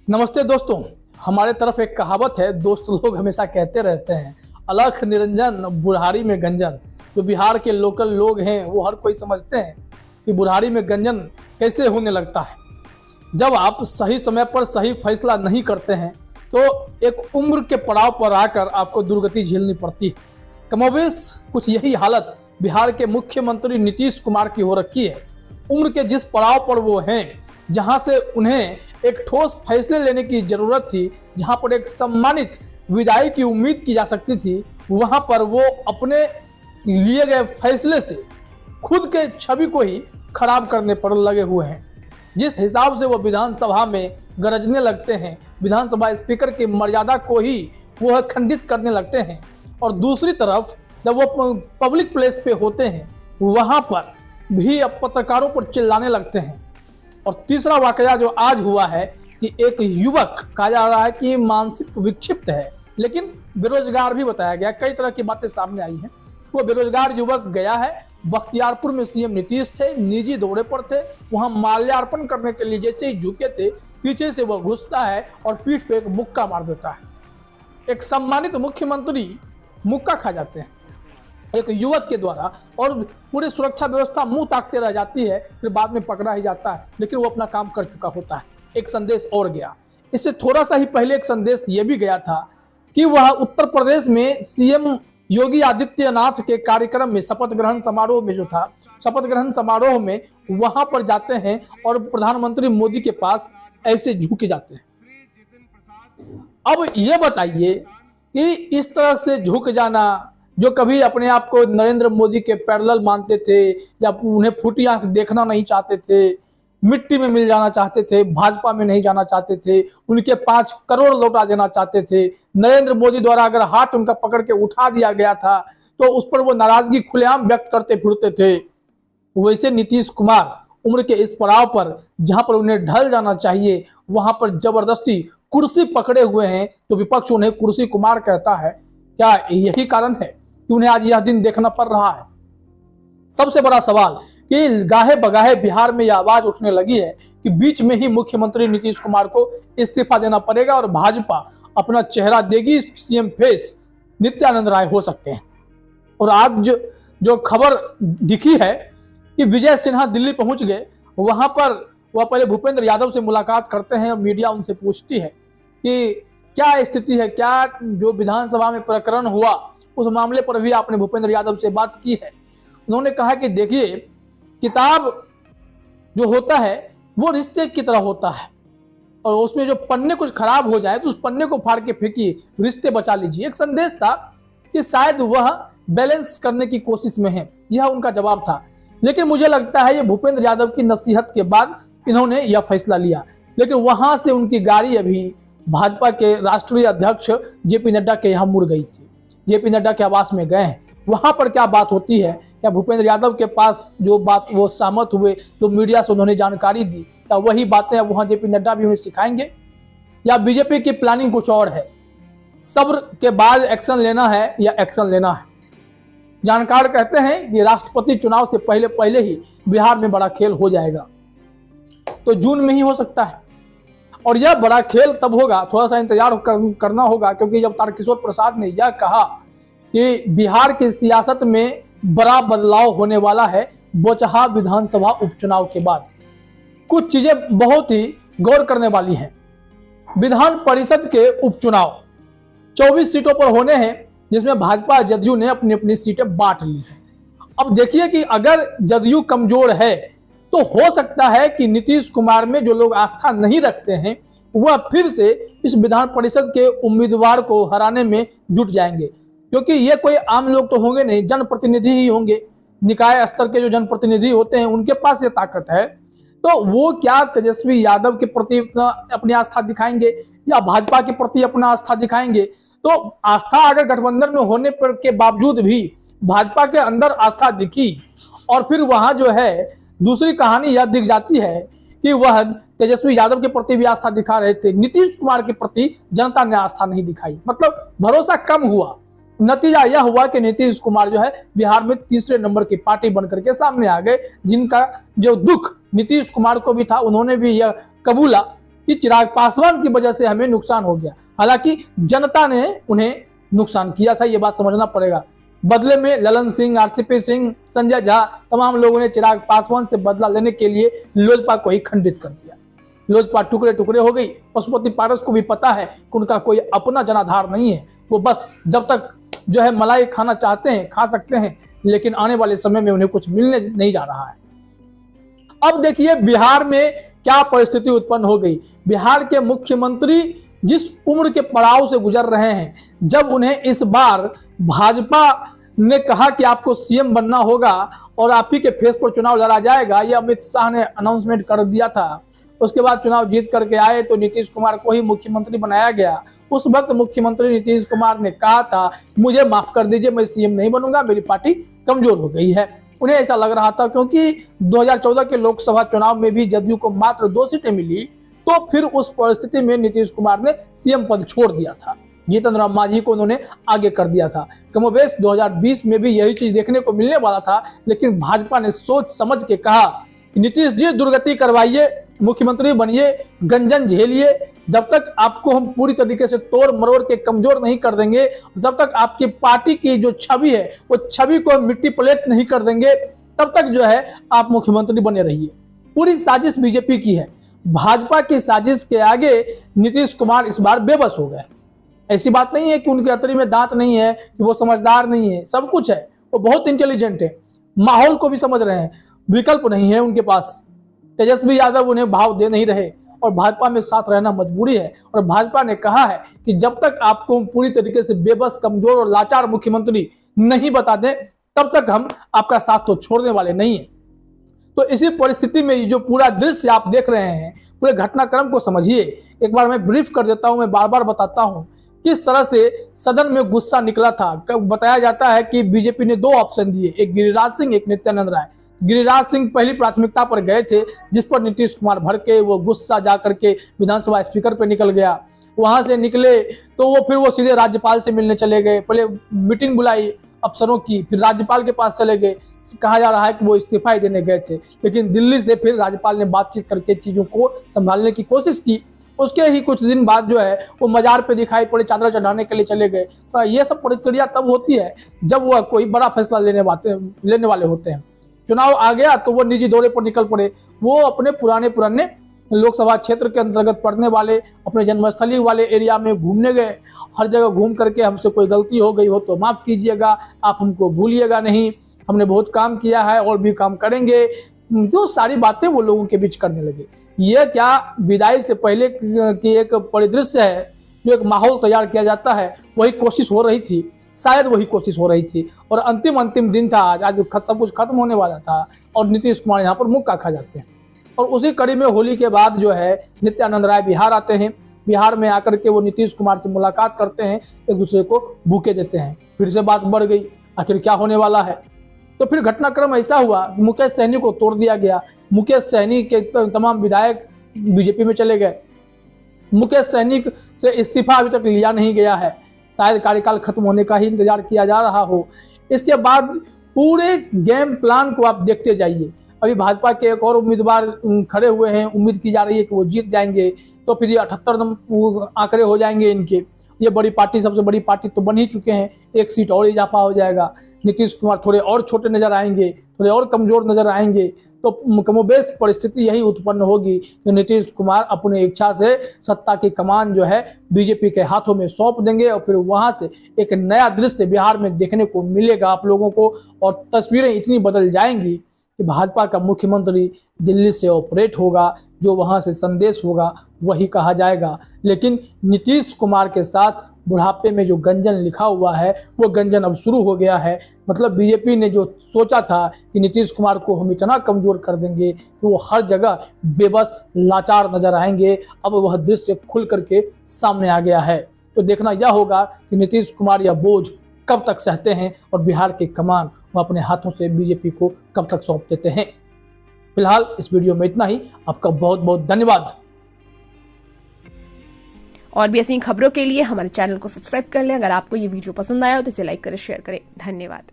नमस्ते दोस्तों, हमारे तरफ एक कहावत है, दोस्त लोग हमेशा कहते रहते हैं, अलख निरंजन बुढ़ारी में गंजन। जो बिहार के लोकल लोग हैं वो हर कोई समझते हैं कि बुढ़ारी में गंजन कैसे होने लगता है। जब आप सही समय पर सही फैसला नहीं करते हैं तो एक उम्र के पड़ाव पर आकर आपको दुर्गति झेलनी पड़ती है। कमोबेश कुछ यही हालत बिहार के मुख्यमंत्री नीतीश कुमार की हो रखी है। उम्र के जिस पड़ाव पर वो हैं, जहां से उन्हें एक ठोस फैसले लेने की जरूरत थी, जहां पर एक सम्मानित विदाई की उम्मीद की जा सकती थी, वहां पर वो अपने लिए गए फैसले से खुद के छवि को ही खराब करने पर लगे हुए हैं। जिस हिसाब से वो विधानसभा में गरजने लगते हैं, विधानसभा स्पीकर की मर्यादा को ही वो खंडित करने लगते हैं, और दूसरी तरफ जब वो पब्लिक प्लेस पे होते हैं वहां पर भी अब पत्रकारों पर चिल्लाने लगते हैं। और तीसरा वाकया जो आज हुआ है कि एक युवक, कहा जा रहा है कि मानसिक विक्षिप्त है लेकिन बेरोजगार भी बताया गया, कई तरह की बातें सामने आई हैं। वो बेरोजगार युवक गया है बख्तियारपुर में, सीएम नीतीश थे, निजी दौरे पर थे, वहां माल्यार्पण करने के लिए जैसे ही झुके थे, पीछे से वो घुसता है और पीठ पे एक मुक्का मार देता है। एक सम्मानित मुख्यमंत्री मुक्का खा जाते हैं एक युवक के द्वारा, और पूरी सुरक्षा व्यवस्था मुंह ताकते रह जाती है, फिर बाद में पकड़ा ही जाता है, लेकिन वो अपना काम कर चुका होता है। एक संदेश और गया, इससे थोड़ा सा ही पहले एक संदेश ये भी गया था कि वह उत्तर प्रदेश में सीएम योगी आदित्यनाथ के कार्यक्रम में, शपथ ग्रहण समारोह में जो था, शपथ ग्रहण समारोह में वहां पर जाते हैं और प्रधानमंत्री मोदी के पास ऐसे झुके जाते हैं। अब ये बताइए कि इस तरह से झुक जाना, जो कभी अपने आप को नरेंद्र मोदी के पैरेलल मानते थे या उन्हें फूटी आंख देखना नहीं चाहते थे, मिट्टी में मिल जाना चाहते थे, भाजपा में नहीं जाना चाहते थे, उनके 5 करोड़ लौटा देना चाहते थे, नरेंद्र मोदी द्वारा अगर हाथ उनका पकड़ के उठा दिया गया था तो उस पर वो नाराजगी खुलेआम व्यक्त करते फिरते थे, वैसे नीतीश कुमार उम्र के इस पड़ाव पर जहां पर उन्हें ढल जाना चाहिए वहां पर जबरदस्ती कुर्सी पकड़े हुए हैं। तो विपक्ष उन्हें कुर्सी कुमार कहता है। क्या यही कारण है कि उन्हें आज यह दिन देखना पड़ रहा है? सबसे बड़ा सवाल कि गाहे बगाहे बिहार में यह आवाज उठने लगी है कि बीच में ही मुख्यमंत्री नीतीश कुमार को इस्तीफा देना पड़ेगा और भाजपा अपना चेहरा देगी, सीएम फेस नित्यानंद राय हो सकते हैं। और आज जो खबर दिखी है कि विजय सिन्हा दिल्ली पहुंच गए, वहां पर वह पहले भूपेंद्र यादव से मुलाकात करते हैं और मीडिया उनसे पूछती है कि क्या स्थिति है, क्या जो विधानसभा में प्रकरण हुआ उस मामले पर भी आपने भूपेंद्र यादव से बात की है? उन्होंने कहा कि देखिए, किताब जो होता है वो रिश्ते की तरह होता है, और उसमें जो पन्ने कुछ खराब हो जाए तो उस पन्ने को फाड़ के फेंकिए, रिश्ते बचा लीजिए। एक संदेश था कि शायद वह बैलेंस करने की कोशिश में है, यह उनका जवाब था। लेकिन मुझे लगता है ये भूपेंद्र यादव की नसीहत के बाद इन्होंने यह फैसला लिया, लेकिन वहां से उनकी गाड़ी अभी भाजपा के राष्ट्रीय अध्यक्ष जेपी नड्डा के यहाँ मुड़ गई थी। जेपी नड्डा के आवास में गए हैं, वहां पर क्या बात होती है, क्या भूपेंद्र यादव के पास जो बात वो सहमत हुए, जो मीडिया से उन्होंने जानकारी दी, क्या वही बातें वहां जेपी नड्डा भी उन्हें सिखाएंगे, या बीजेपी की प्लानिंग कुछ और है? सब्र के बाद एक्शन लेना है या एक्शन लेना है? जानकार कहते हैं कि राष्ट्रपति चुनाव से पहले पहले ही बिहार में बड़ा खेल हो जाएगा, तो जून में ही हो सकता है। और यह बड़ा खेल तब होगा, थोड़ा सा इंतजार करना होगा, क्योंकि जब तारकिशोर प्रसाद ने यह कहा कि बिहार की सियासत में बड़ा बदलाव होने वाला है बोचहा विधानसभा उपचुनाव के बाद, कुछ चीजें बहुत ही गौर करने वाली हैं। विधान परिषद के उपचुनाव 24 सीटों पर होने हैं, जिसमें भाजपा जदयू ने अपनी अपनी सीटें बांट ली हैं। अब देखिए कि अगर जदयू कमजोर है तो हो सकता है कि नीतीश कुमार में जो लोग आस्था नहीं रखते हैं वह फिर से इस विधान परिषद के उम्मीदवार को हराने में जुट जाएंगे, क्योंकि ये कोई आम लोग तो होंगे नहीं, जनप्रतिनिधि ही होंगे। निकाय स्तर के जो जनप्रतिनिधि होते हैं उनके पास ये ताकत है, तो वो क्या तेजस्वी यादव के प्रति अपनी आस्था दिखाएंगे या भाजपा के प्रति अपना आस्था दिखाएंगे? तो आस्था अगर गठबंधन में होने पर के बावजूद भी भाजपा के अंदर आस्था दिखी, और फिर वहां जो है दूसरी कहानी यह दिख जाती है कि वह तेजस्वी यादव के प्रति भी आस्था दिखा रहे थे, नीतीश कुमार के प्रति जनता ने आस्था नहीं दिखाई, मतलब भरोसा कम हुआ। नतीजा यह हुआ कि नीतीश कुमार जो है बिहार में तीसरे नंबर की पार्टी बनकर के सामने आ गए, जिनका जो दुख नीतीश कुमार को भी था, उन्होंने भी यह कबूला कि चिराग पासवान की वजह से हमें नुकसान हो गया। हालांकि जनता ने उन्हें नुकसान किया था, यह बात समझना पड़ेगा। बदले में ललन सिंह, आरसीपी सिंह, संजय झा, तमाम लोगों ने चिराग पासवान से बदला लेने के लिए लोजपा को ही खंडित कर दिया। लोजपा टुकड़े टुकड़े हो गई। पशुपति पारस को भी पता है कि उनका कोई अपना जनाधार नहीं है, वो बस जब तक जो है मलाई खाना चाहते हैं खा सकते हैं, लेकिन आने वाले समय में उन्हें कुछ मिलने नहीं जा रहा है। अब देखिए बिहार में क्या परिस्थिति उत्पन्न हो गई। बिहार के मुख्यमंत्री जिस उम्र के पड़ाव से गुजर रहे हैं, जब उन्हें इस बार भाजपा ने कहा कि आपको सीएम बनना होगा और आप ही के फेस पर चुनाव लड़ा जाएगा, यह अमित शाह ने अनाउंसमेंट कर दिया था। उसके बाद चुनाव जीत करके आए तो नीतीश कुमार को ही मुख्यमंत्री बनाया गया। उस वक्त मुख्यमंत्री नीतीश कुमार ने कहा था, मुझे माफ कर दीजिए, मैं सीएम नहीं बनूंगा, मेरी पार्टी कमजोर हो गई है। उन्हें ऐसा लग रहा था क्योंकि 2014 के लोकसभा चुनाव में भी जदयू को मात्र 2 सीटें मिली, तो फिर उस परिस्थिति में नीतीश कुमार ने सीएम पद छोड़ दिया था। जीतन राम मांझी को उन्होंने आगे कर दिया था। कमोबेश 2020 में भी यही चीज देखने को मिलने वाला था, लेकिन भाजपा ने सोच समझ के कहा, नीतीश जी दुर्गति करवाइए, मुख्यमंत्री बनिए, गंजन झेलिए, जब तक आपको हम पूरी तरीके से तोड़ मरोड़ के कमजोर नहीं कर देंगे, जब तक आपकी पार्टी की जो छवि है वो छवि को मिट्टी प्लेट नहीं कर देंगे, तब तक जो है आप मुख्यमंत्री बने रहिए। पूरी साजिश बीजेपी की है। भाजपा की साजिश के आगे नीतीश कुमार इस बार बेबस हो गए। ऐसी बात नहीं है कि उनके अतरी में दांत नहीं है, कि वो समझदार नहीं है, सब कुछ है, वो बहुत इंटेलिजेंट है, माहौल को भी समझ रहे हैं, विकल्प नहीं है उनके पास। तेजस्वी यादव उन्हें भाव दे नहीं रहे और भाजपा में साथ रहना मजबूरी है। और भाजपा ने कहा है कि जब तक आपको पूरी तरीके से बेबस, कमजोर और लाचार मुख्यमंत्री नहीं बता दें, तब तक हम आपका साथ तो छोड़ने वाले नहीं है। तो इसी परिस्थिति में जो पूरा दृश्य आप देख रहे हैं, पूरे घटनाक्रम को समझिए। एक बार मैं ब्रीफ कर देता हूं, मैं बार बार बताता हूं किस तरह से सदन में गुस्सा निकला था। बताया जाता है कि बीजेपी ने 2 ऑप्शन दिए, एक गिरिराज सिंह, एक नित्यानंद राय। गिरिराज सिंह पहली प्राथमिकता पर गए थे, जिस पर नीतीश कुमार भड़के, वो गुस्सा जा करके विधानसभा स्पीकर पे निकल गया। वहां से निकले तो वो सीधे राज्यपाल से मिलने चले गए। पहले मीटिंग बुलाई अफसरों की, फिर राज्यपाल के पास चले गए। कहा जा रहा है कि वो इस्तीफा देने गए थे, लेकिन दिल्ली से फिर राज्यपाल ने बातचीत करके चीजों को संभालने की कोशिश की। उसके ही कुछ दिन बाद जो है वो मजार पे दिखाई पड़े, चादर चढ़ाने के लिए चले गए। तो ये सब प्रक्रिया तब होती है जब वो कोई बड़ा फैसला लेने वाले होते हैं। चुनाव आ गया तो वो निजी दौरे पर निकल पड़े। वो अपने पुराने लोकसभा क्षेत्र के अंतर्गत पड़ने वाले अपने जन्मस्थली वाले एरिया में घूमने गए। हर जगह घूम करके, हमसे कोई गलती हो गई हो तो माफ कीजिएगा, आप हमको भूलिएगा नहीं, हमने बहुत काम किया है और भी काम करेंगे, जो सारी बातें वो लोगों के बीच करने लगे। ये क्या विदाई से पहले की एक परिदृश्य है, जो एक माहौल तैयार किया जाता है, वही कोशिश हो रही थी, शायद वही कोशिश हो रही थी। और अंतिम दिन था आज सब कुछ खत्म होने वाला था और नीतीश कुमार यहाँ पर मुक्का खा जाते हैं। और उसी कड़ी में होली के बाद जो है नित्यानंद राय बिहार आते हैं। बिहार में आकर के वो नीतीश कुमार से मुलाकात करते हैं, एक दूसरे को बुके देते हैं। फिर से बात बढ़ गई, आखिर क्या होने वाला है। तो फिर घटनाक्रम ऐसा हुआ, मुकेश सहनी को तोड़ दिया गया। मुकेश सहनी के तमाम विधायक बीजेपी में चले गए। मुकेश सहनी से इस्तीफा अभी तक लिया नहीं गया है, शायद कार्यकाल खत्म होने का ही इंतजार किया जा रहा हो। इसके बाद पूरे गेम प्लान को आप देखते जाइए। अभी भाजपा के एक और उम्मीदवार खड़े हुए हैं, उम्मीद की जा रही है कि वो जीत जाएंगे, तो फिर ये 78 आंकड़े हो जाएंगे इनके। ये बड़ी पार्टी, सबसे बड़ी पार्टी तो बन ही चुके हैं, 1 सीट और इजाफा हो जाएगा। नीतीश कुमार थोड़े और छोटे नजर आएंगे, थोड़े और कमजोर नजर आएंगे। तो कमोबेश परिस्थिति यही उत्पन्न होगी कि नीतीश कुमार अपनी इच्छा से सत्ता की कमान जो है बीजेपी के हाथों में सौंप देंगे और फिर वहां से एक नया दृश्य बिहार में देखने को मिलेगा आप लोगों को। और तस्वीरें इतनी बदल जाएंगी कि भाजपा का मुख्यमंत्री दिल्ली से ऑपरेट होगा, जो वहां से संदेश होगा वही कहा जाएगा। लेकिन नीतीश कुमार के साथ बुढ़ापे में जो गंजन लिखा हुआ है, वो गंजन अब शुरू हो गया है। मतलब बीजेपी ने जो सोचा था कि नीतीश कुमार को हम इतना कमजोर कर देंगे कि वो हर जगह बेबस, लाचार नजर आएंगे, अब वह दृश्य खुल करके सामने आ गया है। तो देखना यह होगा कि नीतीश कुमार यह बोझ कब तक सहते हैं और बिहार की कमान वो अपने हाथों से बीजेपी को कब तक सौंप देते हैं। फिलहाल इस वीडियो में इतना ही। आपका बहुत बहुत धन्यवाद। और भी ऐसी खबरों के लिए हमारे चैनल को सब्सक्राइब कर लें। अगर आपको ये वीडियो पसंद आया हो तो इसे लाइक करें, शेयर करें। धन्यवाद।